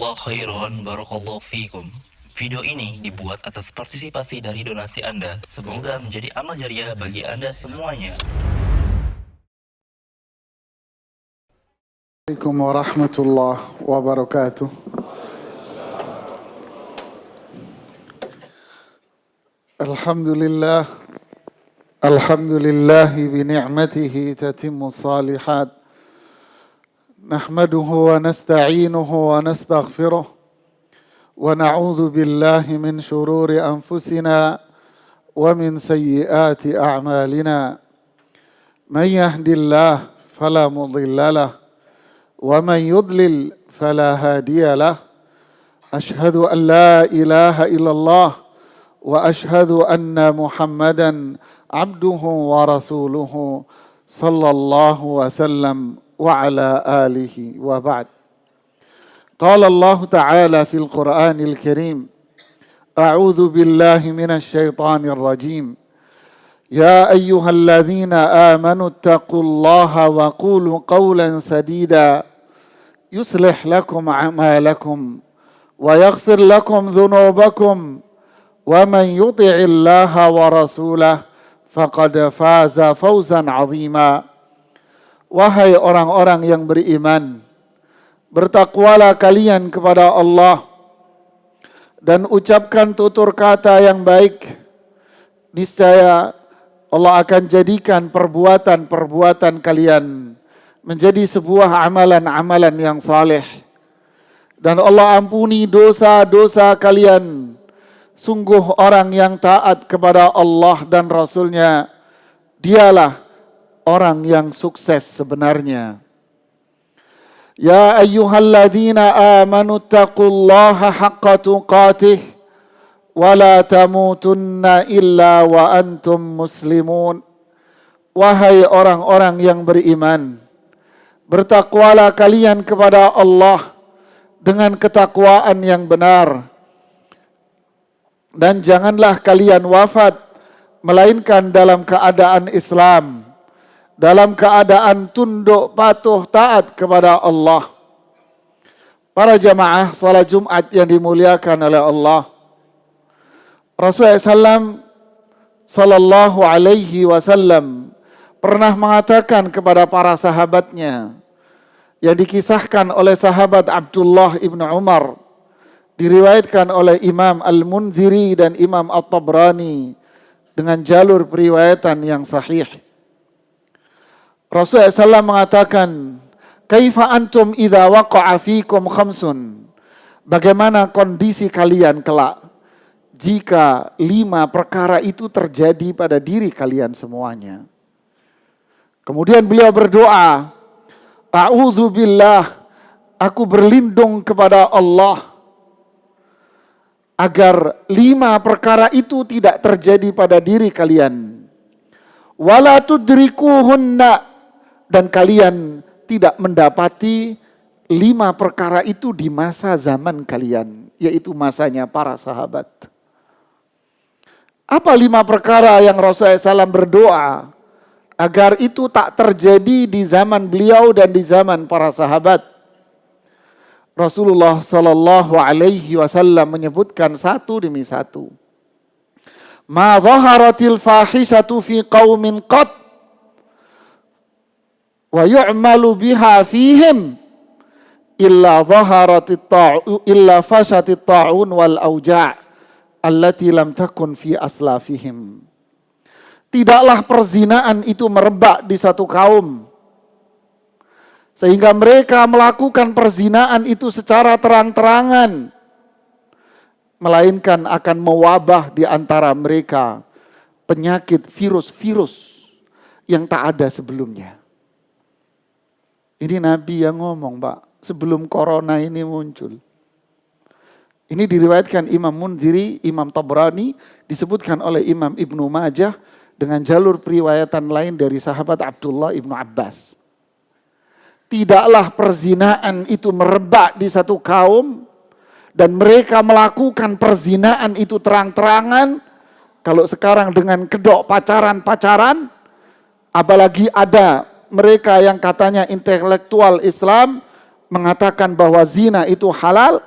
Jazakallah khairan, barakallahu fikum. Video ini dibuat atas partisipasi dari donasi Anda. Semoga menjadi amal jariah bagi Anda semuanya. Assalamualaikum warahmatullahi wabarakatuh. Alhamdulillah. Alhamdulillahi bi ni'matihi tatimmu salihat. Nahmaduhu wa nasta'inuhu wa nastaghfiruh. Wa na'udzu billahi min shururi anfusina wa min sayyiati a'malina. Man yahdillah fala mudilla lah. ومن يضلل فلا هادي له أشهد أن لا إله إلا الله وأشهد أن محمدا عبده ورسوله صلى الله وسلم وعلى آله وبعد. قال الله تعالى في القرآن الكريم أعوذ بالله من الشيطان الرجيم يا أيها الذين آمنوا اتقوا الله وقولوا قولا سديدا يصلح لكم أعمالكم ويغفر لكم ذنوبكم ومن يطع الله ورسوله فقد فاز فوزا عظيما. Wahai orang-orang yang beriman, bertakwalah kalian kepada Allah dan ucapkan tutur kata yang baik. Niscaya Allah akan jadikan perbuatan-perbuatan kalian menjadi sebuah amalan-amalan yang saleh. Dan Allah ampuni dosa-dosa kalian. Sungguh orang yang taat kepada Allah dan Rasulnya, dialah orang yang sukses sebenarnya. Ya ayyuhalladzina amanu taqullaha haqqa tuqatih wala tamutunna illa wa antum muslimun. Wahai orang-orang yang beriman, bertakwalah kalian kepada Allah dengan ketakwaan yang benar, dan janganlah kalian wafat melainkan dalam keadaan Islam, dalam keadaan tunduk patuh taat kepada Allah. Para jamaah salat Jumat yang dimuliakan oleh Allah, Rasulullah sallallahu alaihi wasallam pernah mengatakan kepada para sahabatnya, yang dikisahkan oleh sahabat Abdullah ibn Umar, diriwayatkan oleh Imam Al-Munziri dan Imam At-Tabrani dengan jalur periwayatan yang sahih. Rasulullah SAW mengatakan, kaifa antum idza waqa'a fikum khamsun, bagaimana kondisi kalian kelak jika 5 perkara itu terjadi pada diri kalian semuanya. Kemudian beliau berdoa, a'udzubillah, aku berlindung kepada Allah agar 5 perkara itu tidak terjadi pada diri kalian. Wala tudrikuhunna, dan kalian tidak mendapati 5 perkara itu di masa zaman kalian, yaitu masanya para sahabat. Apa 5 perkara yang Rasulullah SAW berdoa agar itu tak terjadi di zaman beliau dan di zaman para sahabat? Rasulullah sallallahu alaihi wasallam menyebutkan satu demi satu. Ma zaharatil fahishatu fi qaumin qat wa yu'malu biha fihim illa fashatit ta'un wal auja' allati lam takun fi aslafihim. Tidaklah perzinaan itu merebak di satu kaum sehingga mereka melakukan perzinaan itu secara terang-terangan, melainkan akan mewabah di antara mereka penyakit virus-virus yang tak ada sebelumnya. Ini Nabi yang ngomong, Pak, sebelum corona ini muncul. Ini diriwayatkan Imam Munziri, Imam Tabrani, disebutkan oleh Imam Ibnu Majah dengan jalur periwayatan lain dari sahabat Abdullah ibnu Abbas. Tidaklah perzinaan itu merebak di satu kaum dan mereka melakukan perzinaan itu terang-terangan. Kalau sekarang dengan kedok pacaran-pacaran, apalagi ada mereka yang katanya intelektual Islam mengatakan bahwa zina itu halal,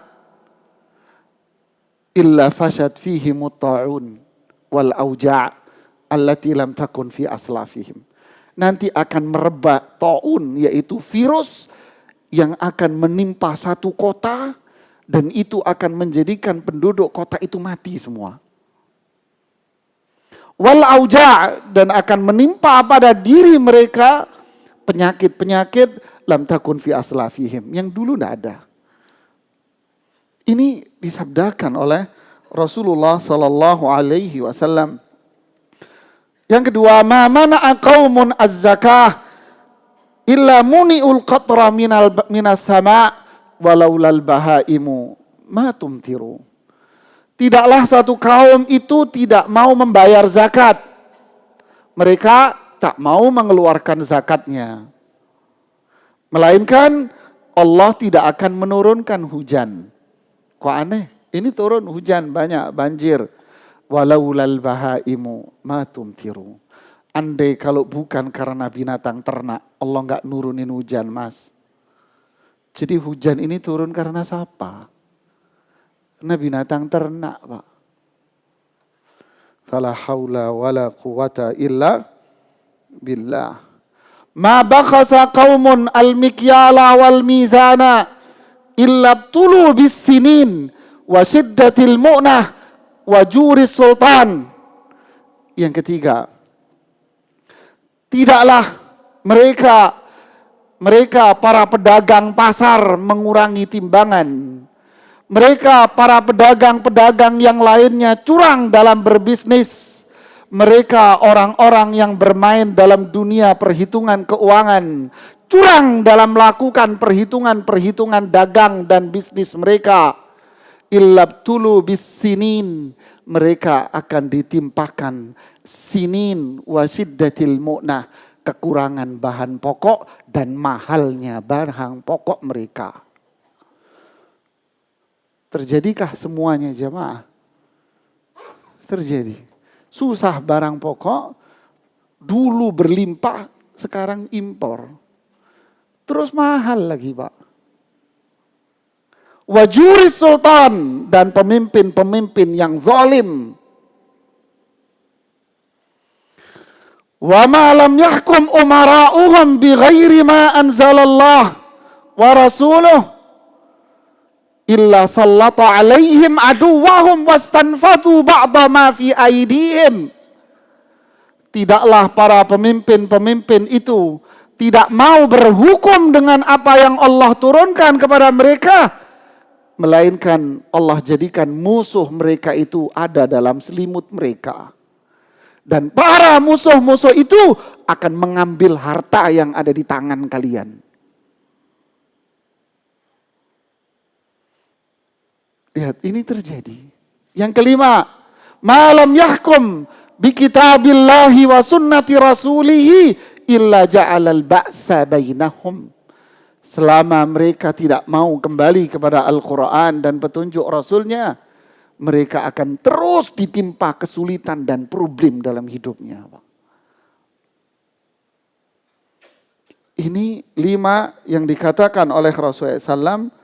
illa fashad fihi mutta'un wal auja' allati lam takun fi aslafihim. Nanti akan merebak ta'un, yaitu virus yang akan menimpa satu kota dan itu akan menjadikan penduduk kota itu mati semua. Wal auja', dan akan menimpa pada diri mereka penyakit-penyakit lam takun fi aslafihim, yang dulu tidak ada. Ini disabdakan oleh Rasulullah sallallahu alaihi wasallam. Yang kedua, ma mana'a qaumun az-zakah illa muni'ul qatra minas sama' walaulal bahaimu ma tumtiru. Tidaklah satu kaum itu tidak mau membayar zakat. Mereka tak mau mengeluarkan zakatnya. Melainkan Allah tidak akan menurunkan hujan. Kok aneh? Ini turun hujan banyak, banjir. Walaulal bahaimu ma tumtiru. Andai kalau bukan karena binatang ternak, Allah enggak nurunin hujan, Mas. Jadi hujan ini turun karena siapa? Karena binatang ternak, Pak. Fala haula wala quwata illa billah. Ma bakhasa qaumun al-mikyala wal mizana illa tulu bis sinin wa shiddatil mu'nah wa juris sultan. Yang ketiga, tidaklah mereka para pedagang pasar mengurangi timbangan. Mereka para pedagang-pedagang yang lainnya curang dalam berbisnis. Mereka orang-orang yang bermain dalam dunia perhitungan keuangan, curang dalam melakukan perhitungan-perhitungan dagang dan bisnis mereka. Illabtulu bis sinin, mereka akan ditimpakan sinin wasiddatil mu'nah, kekurangan bahan pokok dan mahalnya bahan pokok mereka. Terjadikah semuanya jemaah? Terjadi. Susah barang pokok, dulu berlimpah, sekarang impor. Terus mahal lagi, Pak. Wajuris sultan, dan pemimpin-pemimpin yang zalim. Wa ma lam yahkum umara'uhum bi ghairi ma anzalallah wa rasuluh illa sallata alaihim aduwahum wastanfadu ba'da ma fi aidihim. Tidaklah para pemimpin-pemimpin itu tidak mau berhukum dengan apa yang Allah turunkan kepada mereka, melainkan Allah jadikan musuh mereka itu ada dalam selimut mereka. Dan para musuh-musuh itu akan mengambil harta yang ada di tangan kalian. Lihat, ini terjadi. Yang kelima, malam yahkum bi kitabillahi wa sunnati rasulihi illa ja'alal ba'sa bainahum. Selama mereka tidak mau kembali kepada Al-Quran dan petunjuk Rasulnya, mereka akan terus ditimpa kesulitan dan problem dalam hidupnya. Ini 5 yang dikatakan oleh Rasulullah SAW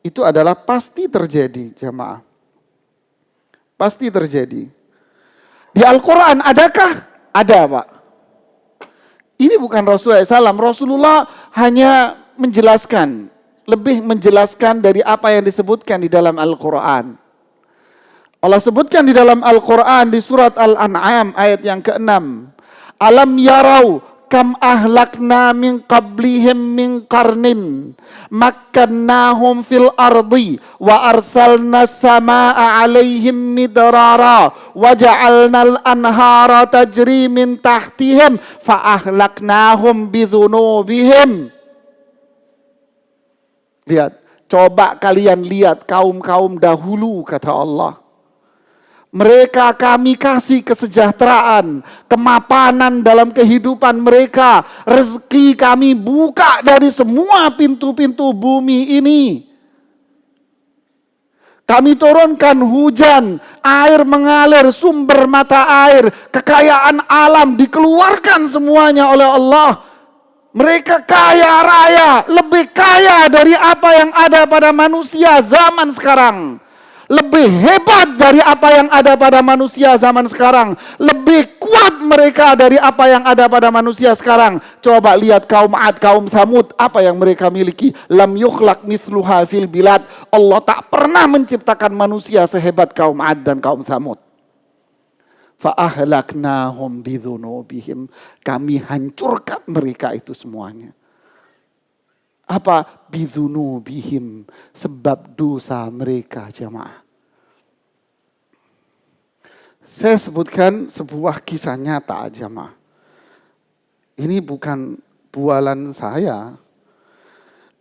itu adalah pasti terjadi, jemaah. Pasti terjadi. Di Al-Quran adakah? Ada, Pak. Ini bukan Rasulullah SAW. Rasulullah hanya menjelaskan, lebih menjelaskan dari apa yang disebutkan di dalam Al-Quran. Allah sebutkan di dalam Al-Quran di surat Al-An'am ayat yang ke-6. Alam yarau kam ahlakna min qablihim min qarnin makkannahum fil ardi wa arsalna samaa alaihim midrara wa ja'alnal anhara tajri min tahtihim fa ahlaknahum bidhunubihim. Lihat, coba kalian lihat kaum-kaum dahulu, kata Allah. Mereka kami kasih kesejahteraan, kemapanan dalam kehidupan mereka. Rezeki kami buka dari semua pintu-pintu bumi ini. Kami turunkan hujan, air mengalir, sumber mata air, kekayaan alam dikeluarkan semuanya oleh Allah. Mereka kaya raya, lebih kaya dari apa yang ada pada manusia zaman sekarang. lebih hebat dari apa yang ada pada manusia zaman sekarang. Lebih kuat mereka dari apa yang ada pada manusia sekarang. Coba lihat kaum Ad, kaum Samud, apa yang mereka miliki. Lam yukhlaq mithluha fil bilad. Allah tak pernah menciptakan manusia sehebat kaum Ad dan kaum Samud. Fa'ahlaknahum bidhunubihim. Kami hancurkan mereka itu semuanya. Apa? Bidhunubihim, sebab dosa mereka, jamaah. Saya sebutkan sebuah kisah nyata, jamaah. Ini bukan bualan saya.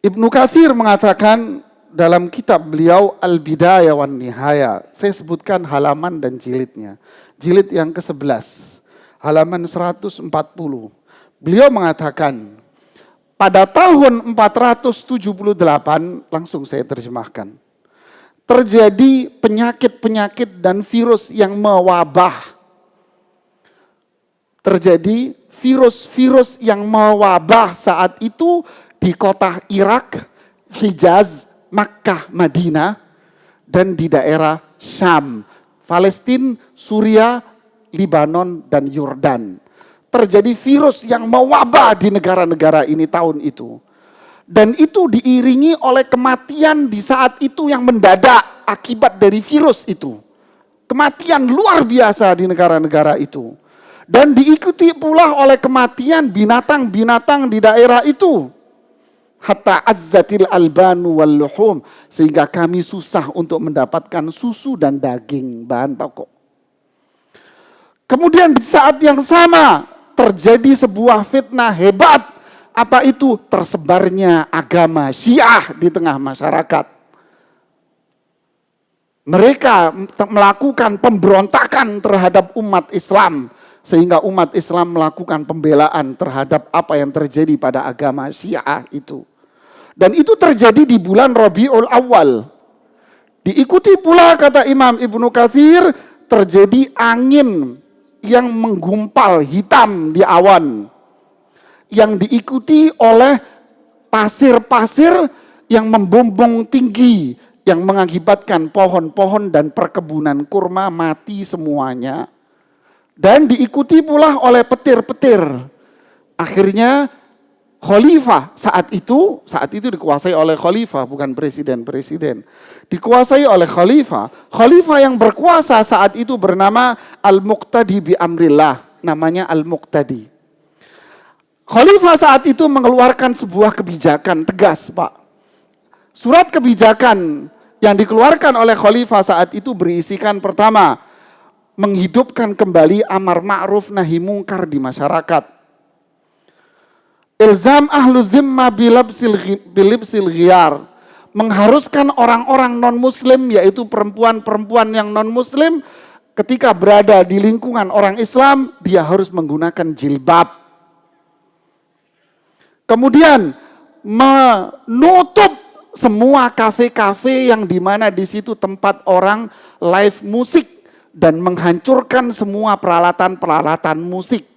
Ibnu Katsir mengatakan dalam kitab beliau Al-Bidayah wan Nihaya. Saya sebutkan halaman dan jilidnya. Jilid yang ke-11, halaman 140. Beliau mengatakan, pada tahun 478, langsung saya terjemahkan, terjadi penyakit-penyakit dan virus yang mewabah. Terjadi virus-virus yang mewabah saat itu di kota Irak, Hijaz, Makkah, Madinah, dan di daerah Syam, Palestina, Suria, Libanon, dan Yordan. Terjadi virus yang mewabah di negara-negara ini tahun itu. Dan itu diiringi oleh kematian di saat itu yang mendadak akibat dari virus itu. Kematian luar biasa di negara-negara itu. Dan diikuti pula oleh kematian binatang-binatang di daerah itu. Hatta azzatil albanu wal luhum. Sehingga kami susah untuk mendapatkan susu dan daging, bahan pokok. Kemudian di saat yang sama terjadi sebuah fitnah hebat. Apa itu? Tersebarnya agama Syiah di tengah masyarakat. Mereka melakukan pemberontakan terhadap umat Islam. Sehingga umat Islam melakukan pembelaan terhadap apa yang terjadi pada agama Syiah itu. Dan itu terjadi di bulan Rabiul Awal. Diikuti pula, kata Imam Ibnu Katsir, terjadi angin yang menggumpal hitam di awan, yang diikuti oleh pasir-pasir yang membumbung tinggi, yang mengakibatkan pohon-pohon dan perkebunan kurma mati semuanya, dan diikuti pula oleh petir-petir. Akhirnya khalifah saat itu dikuasai oleh khalifah, bukan presiden. Dikuasai oleh khalifah. Khalifah yang berkuasa saat itu bernama Al-Muqtadi bi Amrillah. Namanya Al-Muqtadi. Khalifah saat itu mengeluarkan sebuah kebijakan tegas, Pak. Surat kebijakan yang dikeluarkan oleh khalifah saat itu berisikan pertama, menghidupkan kembali amar ma'ruf nahi mungkar di masyarakat. Ilzam ahlu zimma bilibsil ghiyar. Mengharuskan orang-orang non-muslim, yaitu perempuan-perempuan yang non-muslim, ketika berada di lingkungan orang Islam, dia harus menggunakan jilbab. Kemudian menutup semua kafe-kafe yang dimana di situ tempat orang live musik, dan menghancurkan semua peralatan-peralatan musik.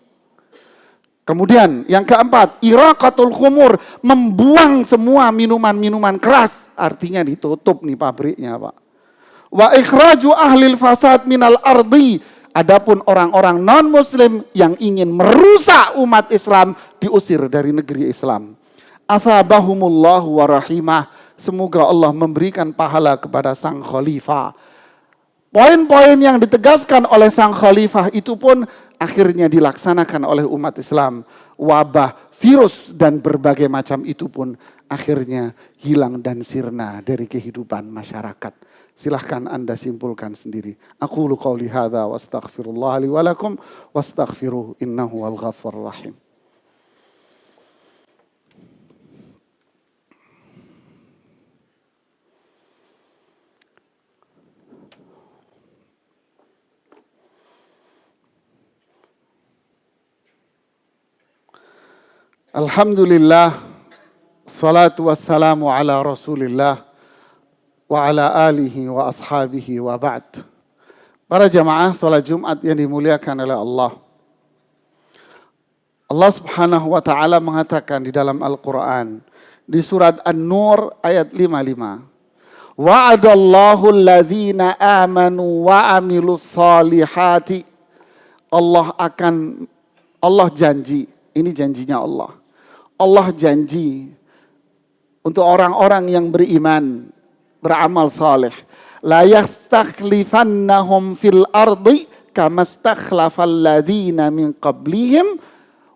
Kemudian yang keempat, iraqatul khumur, membuang semua minuman-minuman keras, artinya ditutup nih pabriknya, Pak. Wa ikhraju ahlil fasad minal ardi, adapun orang-orang non-muslim yang ingin merusak umat Islam diusir dari negeri Islam. Asabahumullahu wa rahimah, semoga Allah memberikan pahala kepada sang khalifah. Poin-poin yang ditegaskan oleh sang khalifah itu pun akhirnya dilaksanakan oleh umat Islam. Wabah, virus, dan berbagai macam itu pun akhirnya hilang dan sirna dari kehidupan masyarakat. Silahkan Anda simpulkan sendiri. Aqulu qawli hadza wa astaghfirullah li wa lakum wastaghfiruhu innahu wal ghafurur rahim. Alhamdulillah, salatu wassalamu ala rasulillah, wa ala alihi wa ashabihi wa ba'd. Para jamaah salat Jumat yang dimuliakan oleh Allah. Allah subhanahu wa ta'ala mengatakan di dalam Al-Quran, di surat An-Nur ayat 55. Wa'adallahu alladzina amanu wa amilus salihati. Allah janji, ini janjinya Allah. Allah janji untuk orang-orang yang beriman, beramal saleh. La yastakhlifannahum fil ardi kama stakhlafal ladzina min qablihim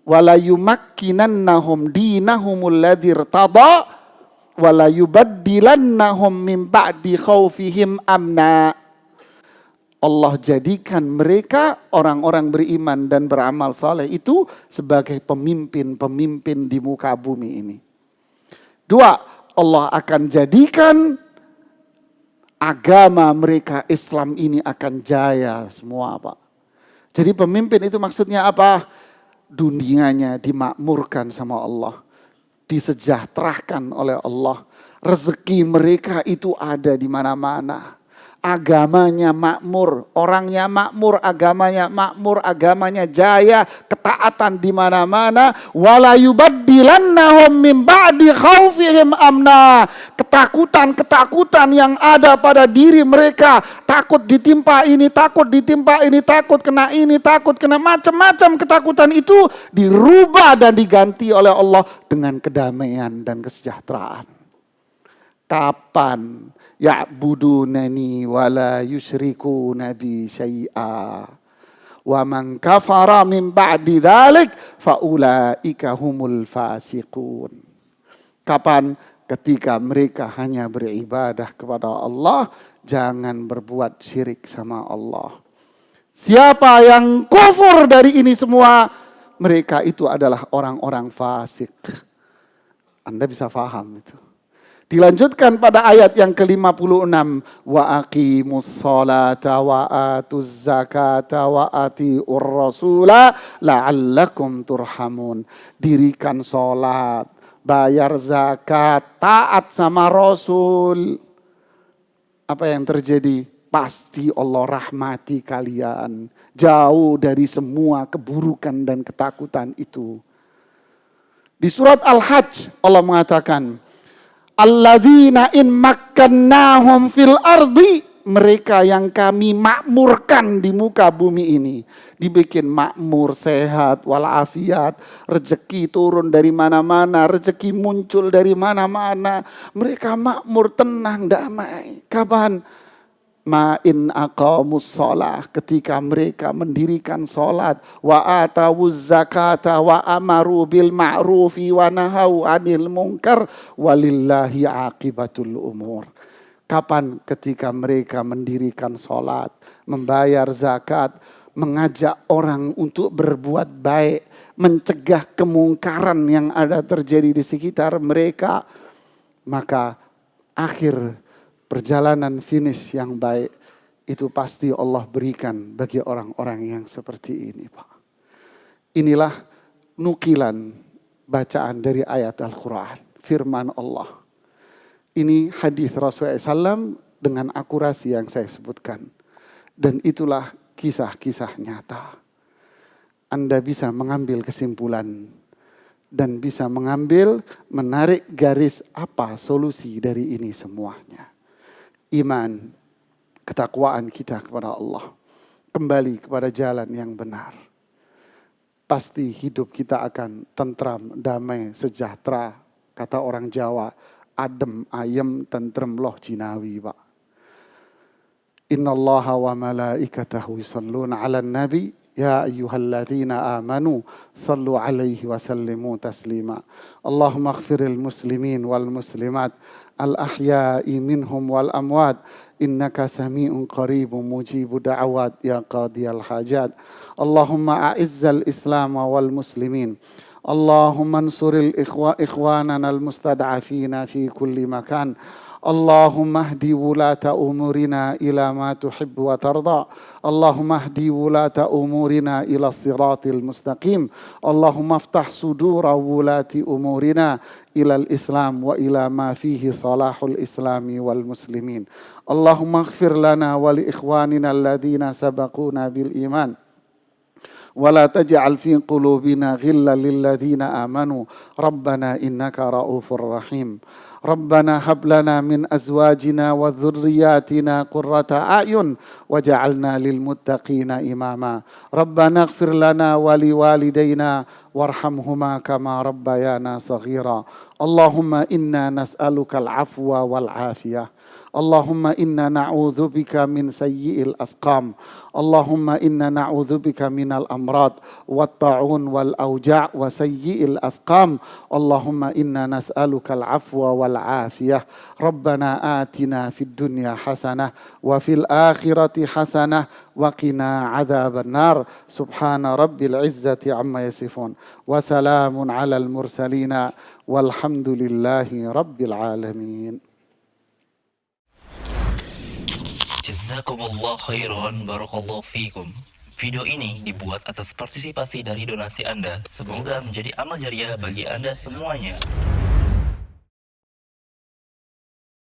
wa la yumakkinannahum dinahumul ladzi irtada wa la yubaddilannahum min ba'di khaufihim amna. Allah jadikan mereka orang-orang beriman dan beramal saleh itu sebagai pemimpin-pemimpin di muka bumi ini. 2, Allah akan jadikan agama mereka Islam ini akan jaya semua, Pak. Jadi pemimpin itu maksudnya apa? Dunianya dimakmurkan sama Allah, disejahterakan oleh Allah. Rezeki mereka itu ada di mana-mana. Agamanya makmur, orangnya makmur, agamanya jaya, ketaatan di mana-mana. Wala yubaddilannahum min ba'di khaufihim amna. Ketakutan yang ada pada diri mereka, takut ditimpa ini, takut kena ini, takut kena macam-macam ketakutan itu dirubah dan diganti oleh Allah dengan kedamaian dan kesejahteraan. Kapan? Ya'budunani wa la yusyrikuna bi syai'a. Wa man kafara min ba'di dzalik fa ulaika humul fasiqun. Kapan? Ketika mereka hanya beribadah kepada Allah, jangan berbuat syirik sama Allah. Siapa yang kufur dari ini semua, mereka itu adalah orang-orang fasik. Anda bisa paham itu. Dilanjutkan pada ayat yang ke-56. Wa aqimus sholata wa atuz zakata wa atiur rasula la'allakum turhamun. Dirikan sholat, bayar zakat, taat sama Rasul. Apa yang terjadi? Pasti Allah rahmati kalian. Jauh dari semua keburukan dan ketakutan itu. Di surat Al-Hajj Allah mengatakan, alladzina in makkannahum fil ardi, mereka yang kami makmurkan di muka bumi ini, dibikin makmur, sehat, walafiat, rezeki turun dari mana-mana, rezeki muncul dari mana-mana, mereka makmur, tenang, damai. Kapan? Ma'in aqamus sholah, ketika mereka mendirikan sholat, wa atawuz zakata wa amaru bil ma'rufi wa nahau anil munkar walillahi aqibatul umur. Kapan? Ketika mereka mendirikan sholat, membayar zakat, mengajak orang untuk berbuat baik, mencegah kemungkaran yang ada terjadi di sekitar mereka, maka akhir perjalanan finish yang baik itu pasti Allah berikan bagi orang-orang yang seperti ini, Pak. Inilah nukilan bacaan dari ayat Al-Quran, firman Allah. Ini hadis Rasulullah SAW dengan akurasi yang saya sebutkan. Dan itulah kisah-kisah nyata. Anda bisa mengambil kesimpulan dan bisa menarik garis apa solusi dari ini semuanya. Iman, ketakwaan kita kepada Allah, kembali kepada jalan yang benar. Pasti hidup kita akan tentram, damai, sejahtera. Kata orang Jawa, adem, ayem, tentrem loh Cinawi, Pak. Innallaha wa malaikatahu yusalluna 'alan nabi ya ayyuhalladzina amanu sallu 'alaihi wa sallimu taslima. Allahumma ighfiril muslimin wal muslimat الأحياء منهم والأموات إنك سميع قريب مجيب دعوات يا قاضي الحاجات. اللهم أعز الإسلام والمسلمين. اللهم انصر إخواننا المستضعفين في كل مكان. اللهم اهد ولاة أمورنا إلى ما تحب وترضى. اللهم اهد ولاة أمورنا إلى الصراط المستقيم. اللهم افتح صدور ولاة أمورنا إلى الإسلام وإلى ما فيه صلاح الإسلام والمسلمين. اللهم اغفر لنا ولإخواننا الذين سبقونا بالإيمان ولا تجعل في قلوبنا غلا للذين آمنوا ربنا إنك رؤوف رحيم. ربنا هب لنا من أزواجنا وذرياتنا قرة أعين وجعلنا للمتقين إماما ربنا اغفر لنا ولوالدينا وارحمهما كما ربيانا صغيرا اللهم إنا نسألك العفو والعافية اللهم إنا نعوذ بك من سيء الأسقام اللهم إنا نعوذ بك من الأمراض والطاعون والأوجاع وسيء الأسقام اللهم إنا نسألك العفو والعافية ربنا آتنا في الدنيا حسنة وفي الآخرة حسنة وقنا عذاب النار سبحان رب العزة عما يصفون وسلام على المرسلين والحمد لله رب العالمين. Jazakumullah khairan, barakallahu fikum. Video ini dibuat atas partisipasi dari donasi Anda. Semoga menjadi amal jariah bagi Anda semuanya.